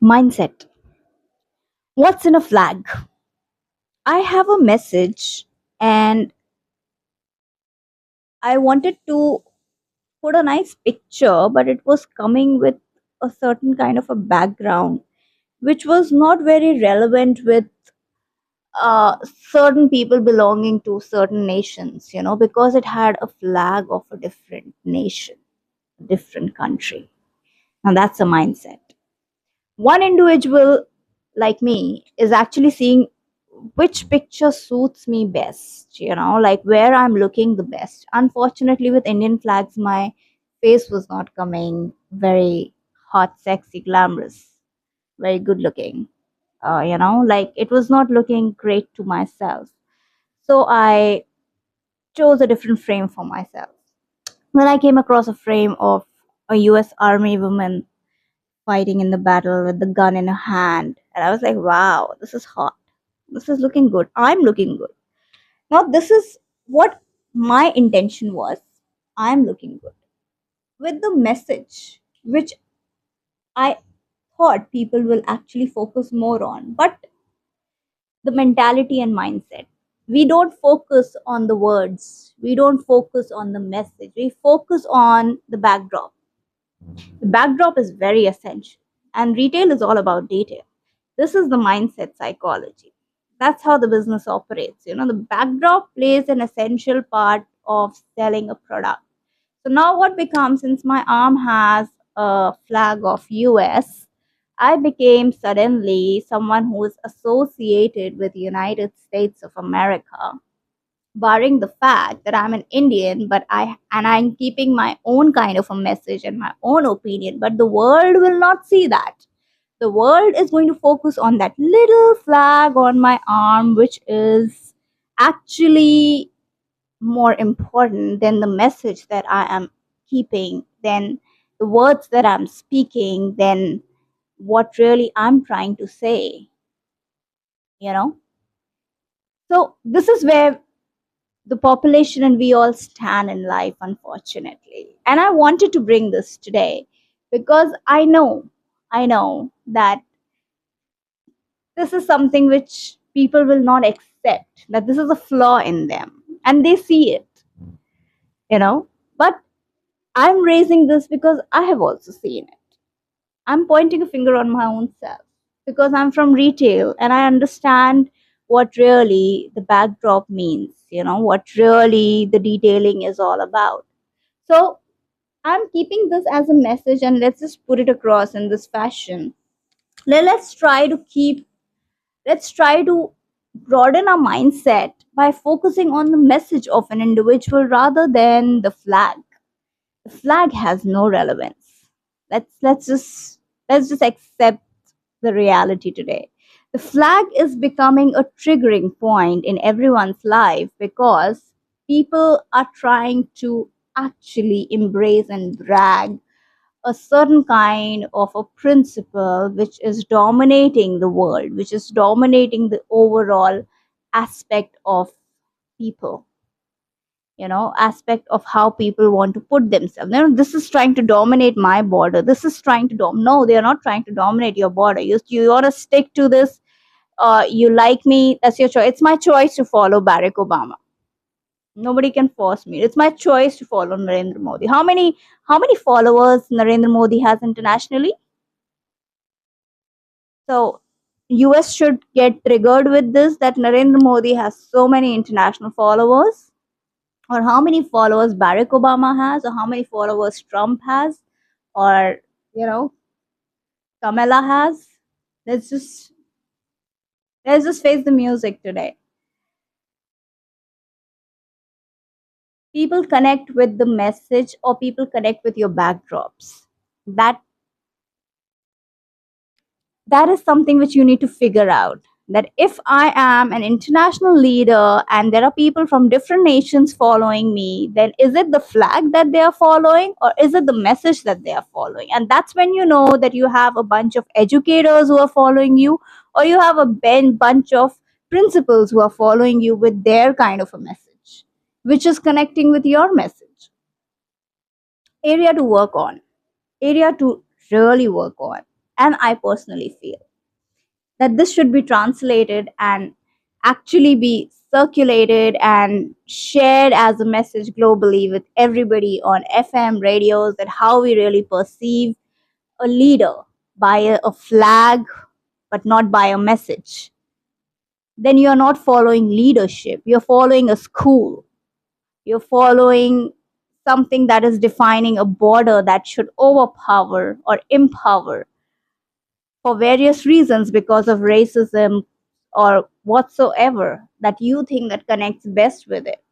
Mindset. What's in a flag? I have a message and I wanted to put a nice picture, but it was coming with a certain kind of a background, which was not very relevant with certain people belonging to certain nations, because it had a flag of a different nation, a different country. And that's a mindset. One individual like me is actually seeing which picture suits me best, like where I'm looking the best. Unfortunately, with Indian flags, my face was not coming very hot, sexy, glamorous, very good looking. Like it was not looking great to myself. So I chose a different frame for myself. Then I came across a frame of a US Army woman fighting in the battle with the gun in her hand. And I was like, wow, this is hot. This is looking good. I'm looking good. Now, this is what my intention was. I'm looking good. With the message, which I thought people will actually focus more on, but the mentality and mindset. We don't focus on the words, we don't focus on the message, we focus on the backdrop. The backdrop is very essential, and retail is all about detail. This is the mindset psychology. That's how the business operates. The backdrop plays an essential part of selling a product. So now what becomes, since my arm has a flag of US, I became suddenly someone who is associated with the United States of America, barring the fact that I'm an Indian, but I'm keeping my own kind of a message and my own opinion, but the world will not see that. The world is going to focus on that little flag on my arm, which is actually more important than the message that I am keeping, than the words that I'm speaking, than what really I'm trying to say, you know? So, this is where the population and we all stand in life, unfortunately. And I wanted to bring this today because I know that this is something which people will not accept, that this is a flaw in them, and they see it, you know. But I'm raising this because I have also seen it. I'm pointing a finger on my own self because I'm from retail and I understand what really the backdrop means, what really the detailing is all about. So I'm keeping this as a message and let's just put it across in this fashion. Let's try to broaden our mindset by focusing on the message of an individual rather than the flag. The flag has no relevance. Let's just accept the reality today. The flag is becoming a triggering point in everyone's life because people are trying to actually embrace and drag a certain kind of a principle which is dominating the world, which is dominating the overall aspect of people, aspect of how people want to put themselves. This is trying to dominate my border. This is trying to no, they are not trying to dominate your border. You want to stick to this. You like me, that's your choice. It's my choice to follow Barack Obama. Nobody can force me. It's my choice to follow Narendra Modi. How many followers Narendra Modi has internationally? So US should get triggered with this, that Narendra Modi has so many international followers, or how many followers Barack Obama has, or how many followers Trump has, or you know Kamala has. Let's just let's just face the music today. People connect with the message, or people connect with your backdrops. That is something which you need to figure out, that if I am an international leader and there are people from different nations following me, then is it the flag that they are following, or is it the message that they are following? And that's when you know that you have a bunch of educators who are following you, or you have a bunch of principals who are following you with their kind of a message, which is connecting with your message. Area to work on, area to really work on. And I personally feel that this should be translated and actually be circulated and shared as a message globally with everybody on FM radios, that how we really perceive a leader by a flag but not by a message. Then you're not following leadership, you're following a school, you're following something that is defining a border that should overpower or empower for various reasons, because of racism or whatsoever that you think that connects best with it.